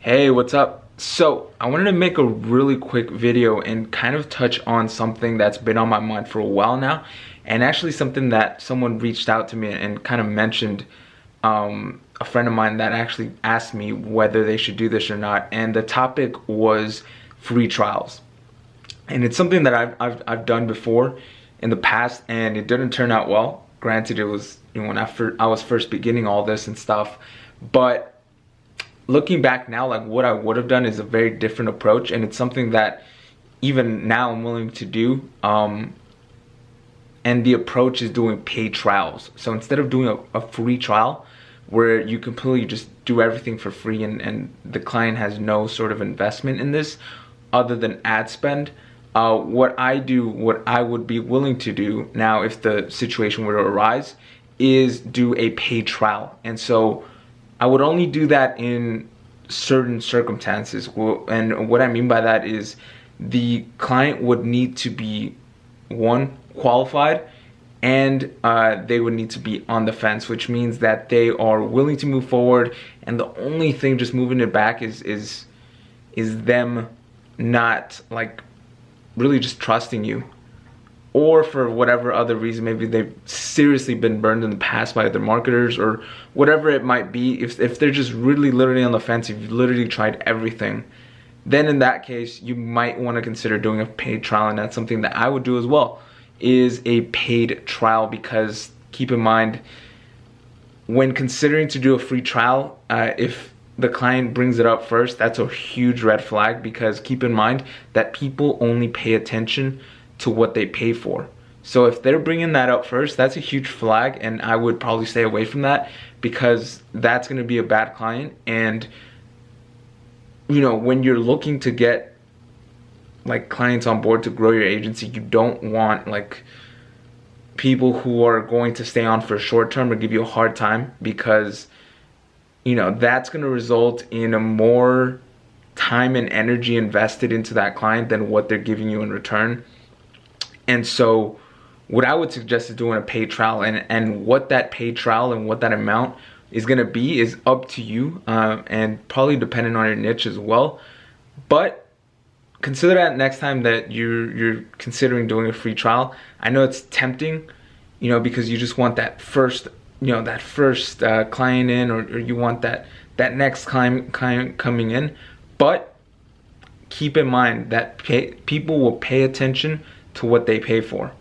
Hey, what's up? So I wanted to make a really quick video and kind of touch on something that's been on my mind for a while now, and actually something that someone reached out to me and kind of mentioned. A friend of mine that actually asked me whether they should do this or not, and the topic was free trials. And it's something that I've done before in the past, and it didn't turn out well. Granted, it was, you know, when I was first beginning all this and stuff, but looking back now, like, what I would have done is a very different approach, and it's something that even now I'm willing to do. And the approach is doing paid trials. So instead of doing a free trial where you completely just do everything for free and the client has no sort of investment in this other than ad spend, what I would be willing to do now if the situation were to arise is do a paid trial. And so I would only do that in certain circumstances. And what I mean by that is the client would need to be, one, qualified, and they would need to be on the fence, which means that they are willing to move forward, and the only thing just moving it back is them not, like, really just trusting you, or for whatever other reason, maybe they've seriously been burned in the past by other marketers or whatever it might be. If they're just really literally on the fence, if you've literally tried everything, then in that case you might want to consider doing a paid trial. And that's something that I would do as well, is a paid trial, because keep in mind, when considering to do a free trial, if the client brings it up first, that's a huge red flag, because keep in mind that people only pay attention to what they pay for. So if they're bringing that up first, that's a huge flag, and I would probably stay away from that, because that's going to be a bad client. And you know, when you're looking to get like clients on board to grow your agency, you don't want like people who are going to stay on for a short term or give you a hard time, because you know that's going to result in a more time and energy invested into that client than what they're giving you in return. And so what I would suggest is doing a paid trial, and what that paid trial and what that amount is going to be is up to you, and probably dependent on your niche as well. But consider that next time that you're considering doing a free trial. I know it's tempting, you know, because you just want that first, you know, that first client in, or you want that next client coming in. But keep in mind that people will pay attention to what they pay for.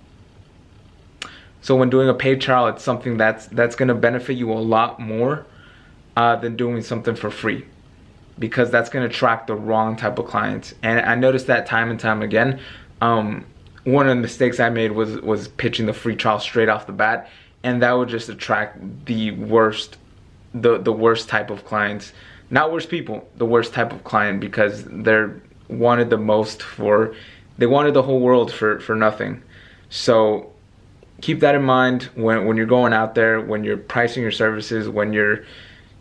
So when doing a paid trial, it's something that's going to benefit you a lot more than doing something for free, because that's going to attract the wrong type of clients. And I noticed that time and time again. One of the mistakes I made was pitching the free trial straight off the bat, and that would just attract the worst type of clients. Not worst people, the worst type of client, because they wanted the most they wanted the whole world for nothing. So keep that in mind when you're going out there, when you're pricing your services, when you're,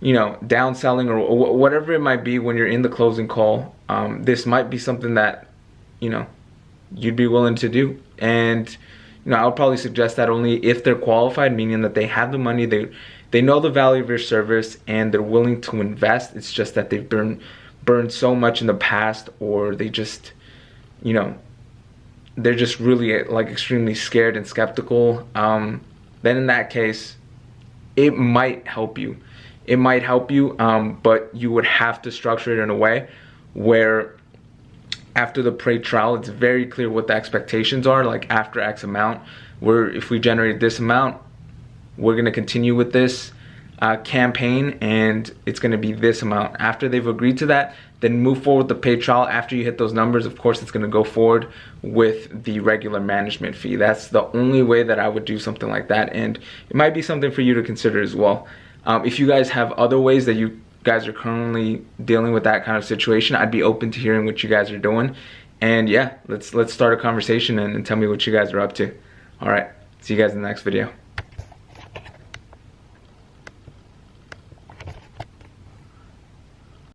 you know, downselling or whatever it might be, when you're in the closing call. This might be something that, you know, you'd be willing to do. And you know, I would probably suggest that only if they're qualified, meaning that they have the money, they know the value of your service, and they're willing to invest. It's just that they've burned so much in the past, or they just, you know, they're just really like extremely scared and skeptical. Then in that case, it might help you. It might help you, but you would have to structure it in a way where after the paid trial, it's very clear what the expectations are. Like, after X amount, if we generate this amount, we're going to continue with this campaign, and it's going to be this amount. After they've agreed to that, then move forward with the paid trial. After you hit those numbers, of course, it's going to go forward with the regular management fee. That's the only way that I would do something like that, and it might be something for you to consider as well. If you guys have other ways that you guys are currently dealing with that kind of situation, I'd be open to hearing what you guys are doing. And yeah, let's start a conversation and tell me what you guys are up to. All right, see you guys in the next video.